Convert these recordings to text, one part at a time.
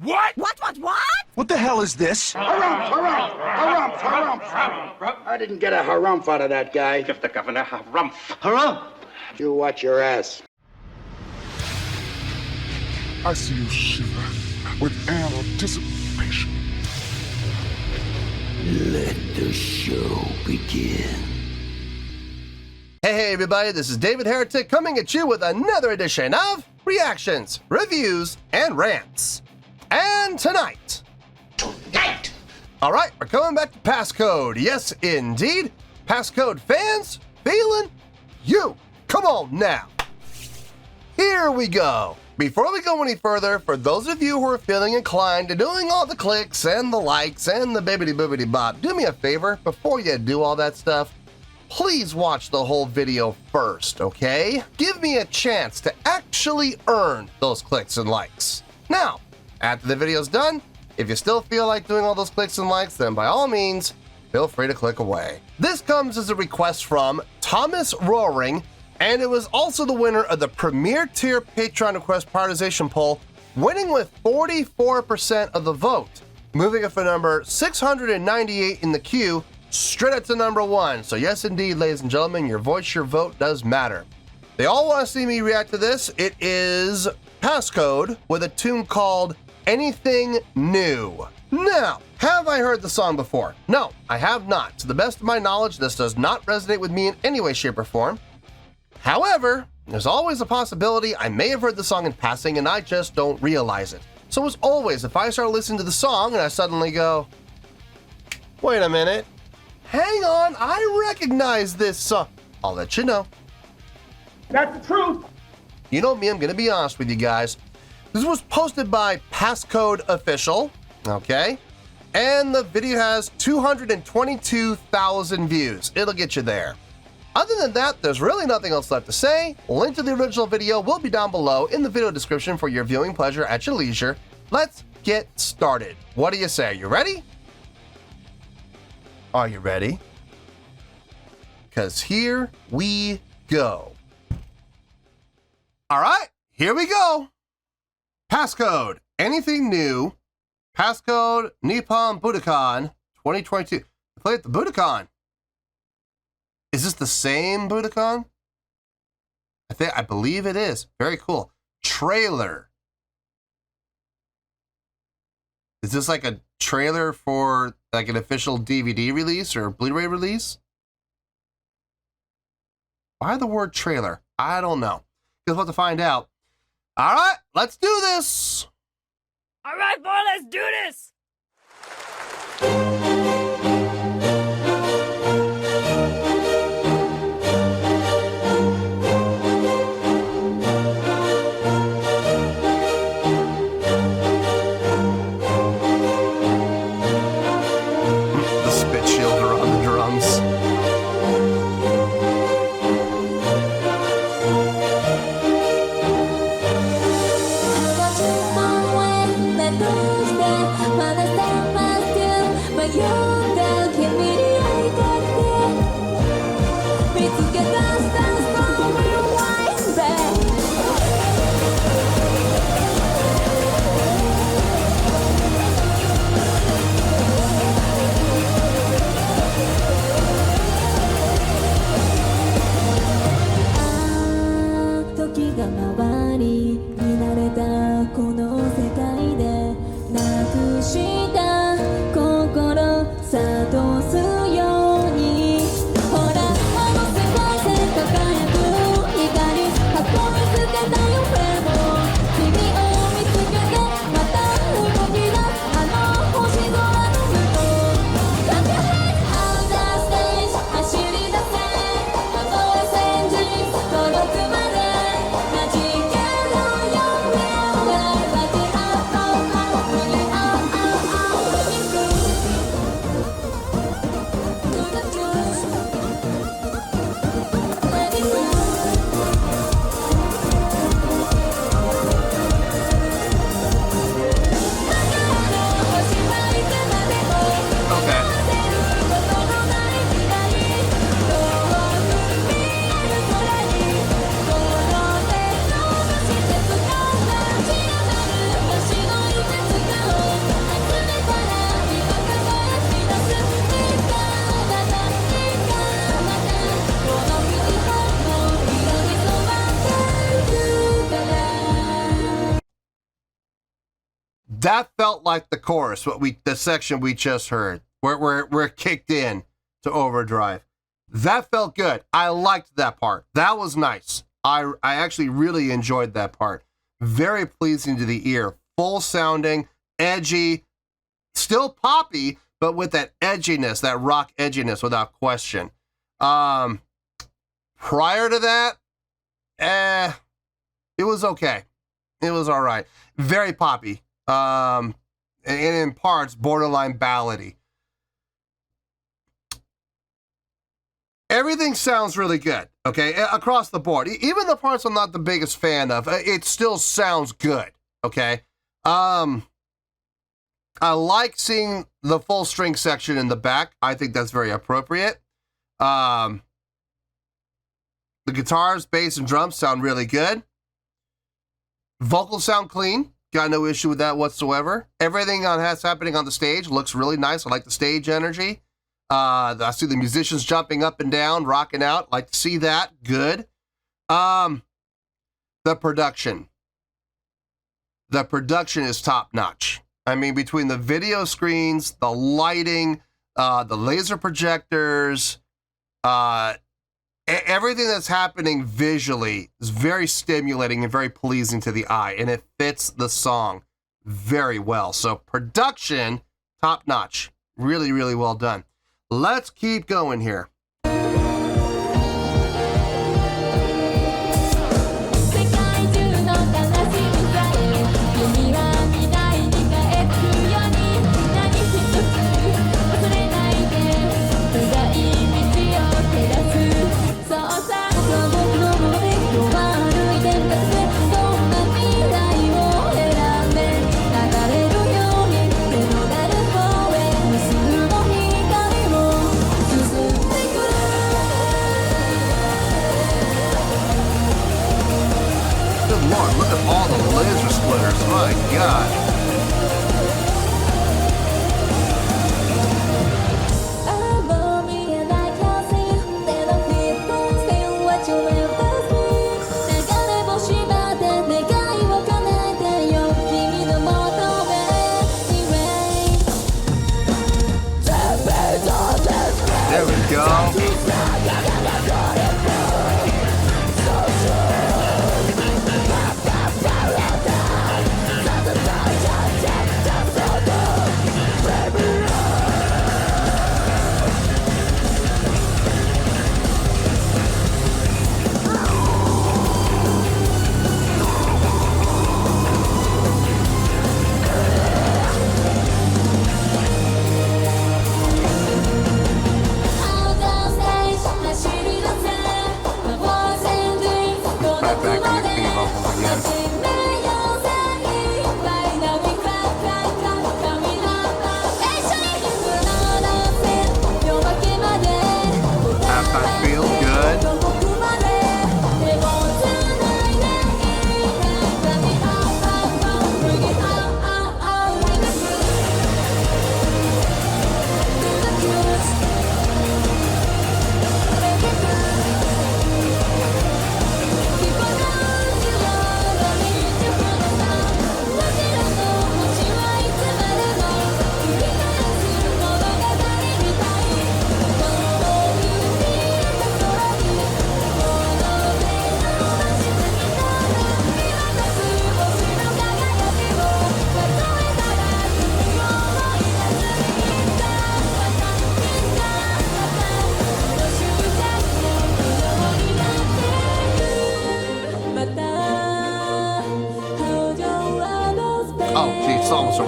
What? What? What the hell is this? Harumph. I didn't get a harumph out of that guy. Give the governor harumph. Harumph! You watch your ass. I see you shiver with anticipation. Let the show begin. Hey everybody, this is David Heretic coming at you with another edition of Reactions, Reviews, and Rants. And tonight... Alright, we're coming back to PassCode. Yes, indeed. PassCode Fans FEELIN YOU. Come on now. Here we go. Before we go any further, for those of you who are feeling inclined to doing all the clicks and the likes and the bibbidi-boobidi bop, do me a favor, before you do all that stuff, please watch the whole video first, okay? Give me a chance to actually earn those clicks and likes. Now, after the video's done, if you still feel like doing all those clicks and likes, then by all means, feel free to click away. This comes as a request from Thomas Roaring, and it was also the winner of the Premier Tier Patreon Request Prioritization Poll, winning with 44% of the vote, moving it for number 698 in the queue, straight up to number 1. So yes, indeed, ladies and gentlemen, your voice, your vote does matter. They all want to see me react to this. It is PassCode with a tune called Anything New. Now, have I heard the song before? No, I have not. To the best of my knowledge, this does not resonate with me in any way, shape, or form. However, there's always a possibility I may have heard the song in passing and I just don't realize it. So as always, if I start listening to the song and I suddenly go, wait a minute, hang on, I recognize this song, I'll let you know. That's the truth. You know me, I'm gonna be honest with you guys. This was posted by PassCode Official, okay? And the video has 222,000 views. It'll get you there. Other than that, there's really nothing else left to say. Link to the original video will be down below in the video description for your viewing pleasure at your leisure. Let's get started. What do you say? You ready? Are you ready? Because here we go. All right, here we go. PassCode, Anything New, PassCode Nippon Budokan 2022. Play at the Budokan. Is this the same Budokan? I believe it is. Very cool. Trailer. Is this like a trailer for like an official DVD release or Blu-ray release? Why the word trailer? I don't know. You'll have to find out. All right, let's do this. All right, boy, let's do this. The spit shielder on the drums. She That felt like the chorus, the section we just heard, where it kicked in to overdrive. That felt good. I liked that part. That was nice. I actually really enjoyed that part. Very pleasing to the ear. Full sounding, edgy, still poppy, but with that edginess, that rock edginess without question. Prior to that, it was okay. It was all right. Very poppy. And in parts, borderline ballady. Everything sounds really good, okay, across the board. Even the parts I'm not the biggest fan of, it still sounds good, okay? I like seeing the full string section in the back. I think that's very appropriate. The guitars, bass, and drums sound really good. Vocals sound clean. Got no issue with that whatsoever. Everything that's happening on the stage looks really nice. I like the stage energy. I see the musicians jumping up and down, rocking out. Like to see that. Good. The production. The production is top notch. I mean, between the video screens, the lighting, the laser projectors, everything that's happening visually is very stimulating and very pleasing to the eye, and it fits the song very well. So production, top notch. Really, really well done. Let's keep going here. Lord, look at all the laser splitters. My God. There we go.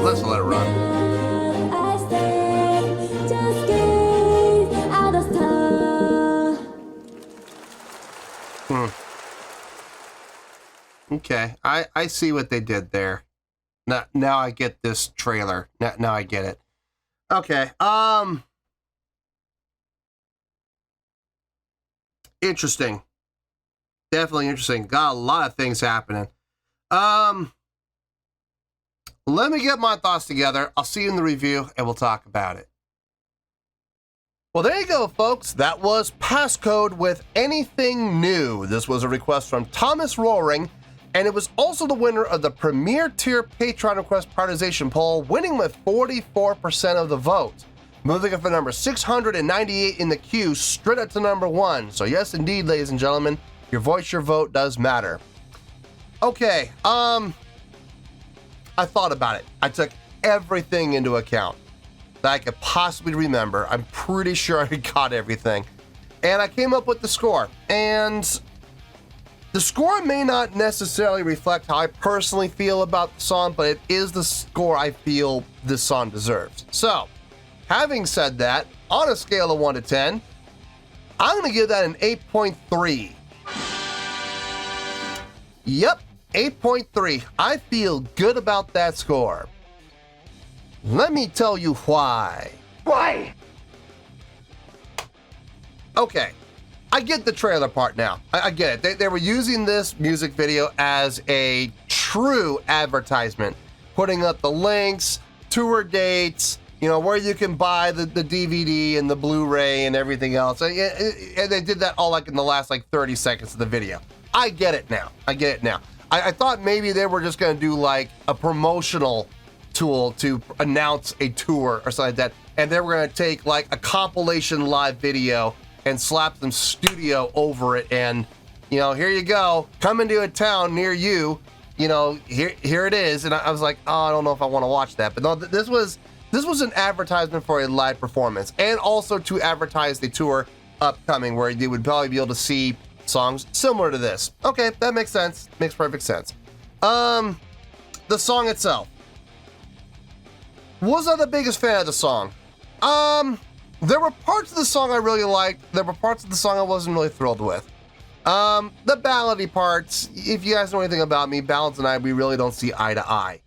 Let's let it run. Okay, I see what they did there. Now I get this trailer. Now I get it. Okay, interesting. Definitely interesting. Got a lot of things happening. Let me get my thoughts together. I'll see you in the review, and we'll talk about it. Well, there you go, folks. That was PassCode with Anything New. This was a request from Thomas Roaring, and it was also the winner of the Premier Tier Patreon Request Prioritization Poll, winning with 44% of the vote, moving it from number 698 in the queue straight up to number 1. So yes, indeed, ladies and gentlemen, your voice, your vote does matter. Okay, I thought about it. I took everything into account that I could possibly remember. I'm pretty sure I got everything. And I came up with the score. And the score may not necessarily reflect how I personally feel about the song, but it is the score I feel this song deserves. So, having said that, on a scale of 1 to 10, I'm going to give that an 8.3. Yep, 8.3. I feel good about that score. Let me tell you why. Why? Okay, I get the trailer part now. I get it. They were using this music video as a true advertisement, putting up the links, tour dates, you know, where you can buy the DVD and the Blu-ray and everything else. And they did that all like in the last like 30 seconds of the video. I get it now. I thought maybe they were just going to do like a promotional tool to announce a tour or something like that. And they were going to take like a compilation live video and slap some studio over it. And, you know, here you go, come into a town near you, you know, here it is. And I was like, oh, I don't know if I want to watch that. But no, this was an advertisement for a live performance, and also to advertise the tour upcoming, where you would probably be able to see songs similar to this. Okay, that makes sense. Makes perfect sense. The song itself. Was I the biggest fan of the song? There were parts of the song I really liked. There were parts of the song I wasn't really thrilled with. The ballady parts, if you guys know anything about me, ballads and I, we really don't see eye to eye.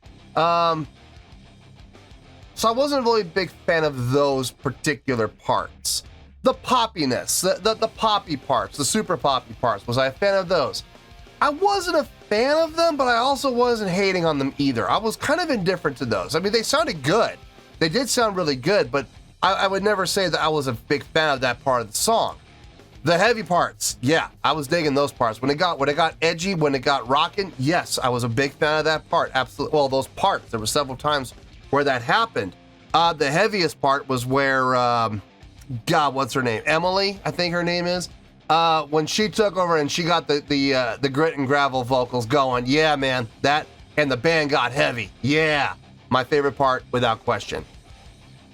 So I wasn't really a big fan of those particular parts. The poppiness, the poppy parts, the super poppy parts, was I a fan of those? I wasn't a fan of them, but I also wasn't hating on them either. I was kind of indifferent to those. I mean, they sounded good. They did sound really good, but I would never say that I was a big fan of that part of the song. The heavy parts, yeah, I was digging those parts. When it got edgy, when it got rocking, yes, I was a big fan of that part. Absolutely. Well, those parts, there were several times where that happened. The heaviest part was where, God, what's her name? Emily, I think her name is. When she took over and she got the grit and gravel vocals going. Yeah, man, that, and the band got heavy. Yeah, my favorite part without question.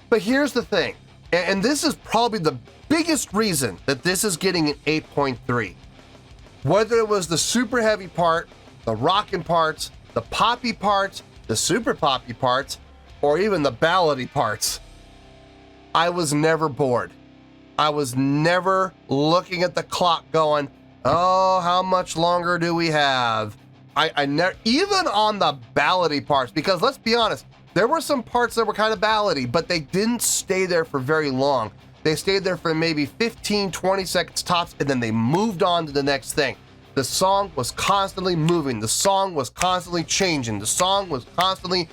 But here's the thing, and this is probably the biggest reason that this is getting an 8.3. Whether it was the super heavy part, the rockin' parts, the poppy parts, the super poppy parts, or even the ballady parts, I was never bored. I was never looking at the clock going, oh, how much longer do we have? I never, even on the ballady parts, because let's be honest, there were some parts that were kind of ballady, but they didn't stay there for very long. They stayed there for maybe 15, 20 seconds tops, and then they moved on to the next thing. The song was constantly moving. The song was constantly changing. The song was constantly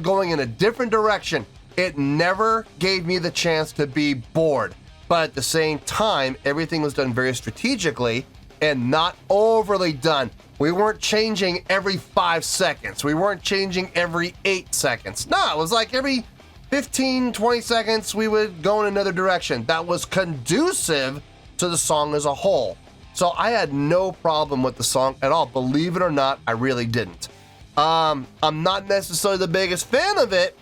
going in a different direction. It never gave me the chance to be bored. But at the same time, everything was done very strategically and not overly done. We weren't changing every 5 seconds. We weren't changing every 8 seconds. No, it was like every 15, 20 seconds, we would go in another direction. That was conducive to the song as a whole. So I had no problem with the song at all. Believe it or not, I really didn't. I'm not necessarily the biggest fan of it,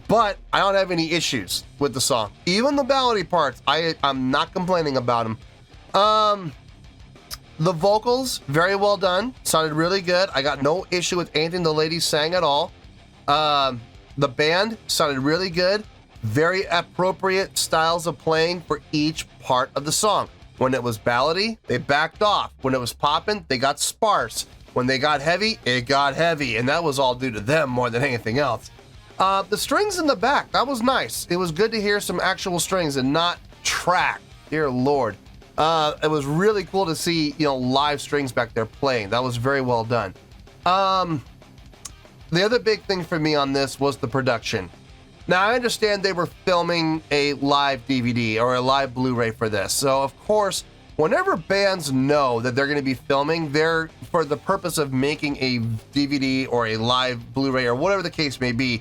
but I don't have any issues with the song. Even the ballady parts, I'm not complaining about them. The vocals, very well done. Sounded really good. I got no issue with anything the ladies sang at all. The band sounded really good. Very appropriate styles of playing for each part of the song. When it was ballady, they backed off. When it was poppin', they got sparse. When they got heavy, it got heavy. And that was all due to them more than anything else. The strings in the back, that was nice. It was good to hear some actual strings and not track. Dear Lord. It was really cool to see, live strings back there playing. That was very well done. The other big thing for me on this was the production. Now, I understand they were filming a live DVD or a live Blu-ray for this. So, of course, whenever bands know that they're going to be filming, they're for the purpose of making a DVD or a live Blu-ray or whatever the case may be,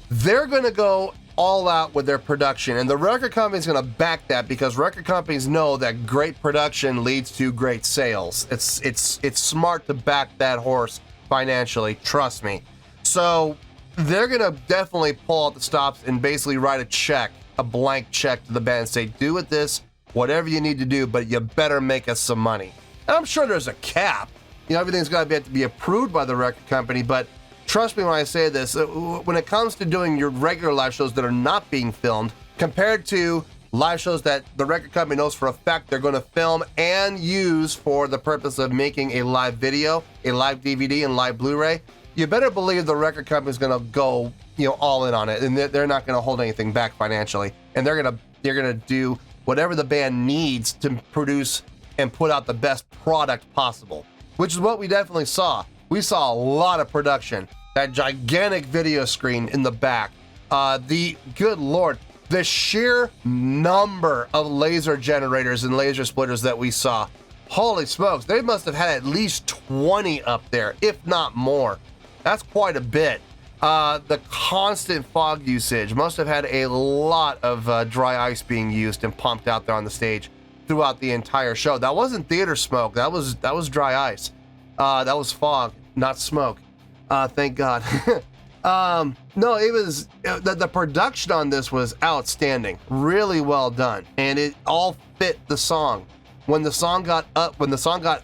they're going to go all out with their production, and the record company's going to back that because record companies know that great production leads to great sales. It's smart to back that horse financially, trust me. So they're going to definitely pull out the stops and basically write a check, a blank check to the band and say, do with this whatever you need to do, but you better make us some money. And I'm sure there's a cap. You know, everything's got to be approved by the record company, but trust me when I say this, when it comes to doing your regular live shows that are not being filmed, compared to live shows that the record company knows for a fact they're going to film and use for the purpose of making a live video, a live DVD, and live Blu-ray, you better believe the record company is going to go, you know, all in on it, and they're not going to hold anything back financially, and they're going to do whatever the band needs to produce and put out the best product possible, which is what we definitely saw. We saw a lot of production, that gigantic video screen in the back, good Lord, the sheer number of laser generators and laser splitters that we saw. Holy smokes, they must have had at least 20 up there, if not more. That's quite a bit. The constant fog usage must have had a lot of dry ice being used and pumped out there on the stage throughout the entire show. That wasn't theater smoke, that was dry ice. That was fog, not smoke. Thank God. No, it was the production on this was outstanding, really well done, and it all fit the song. When the song got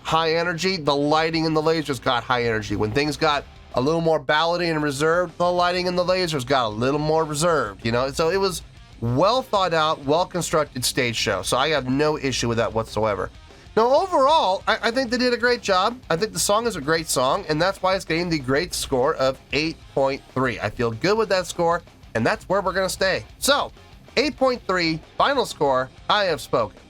high energy, the lighting and the lasers got high energy. When things got a little more ballady and reserved, the lighting and the lasers got a little more reserved. You know, so it was well thought out, well constructed stage show. So I have no issue with that whatsoever. Now, overall, I think they did a great job. I think the song is a great song, and that's why it's getting the great score of 8.3. I feel good with that score, and that's where we're going to stay. So, 8.3, final score, I have spoken.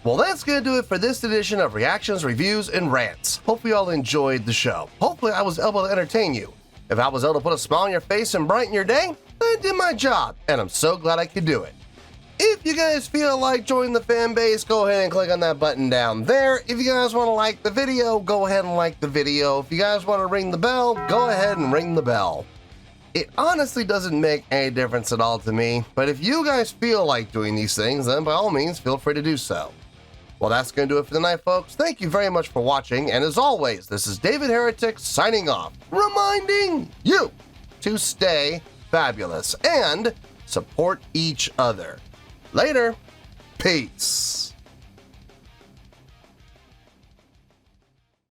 Well, that's going to do it for this edition of Reactions, Reviews, and Rants. Hope you all enjoyed the show. Hopefully, I was able to entertain you. If I was able to put a smile on your face and brighten your day, I did my job, and I'm so glad I could do it. If you guys feel like joining the fan base, go ahead and click on that button down there. If you guys want to like the video, go ahead and like the video. If you guys want to ring the bell, go ahead and ring the bell. It honestly doesn't make any difference at all to me, but if you guys feel like doing these things, then by all means, feel free to do so. Well, that's going to do it for the night, folks. Thank you very much for watching, and as always, this is David Heretic signing off, reminding you to stay fabulous and support each other. Later. Peace.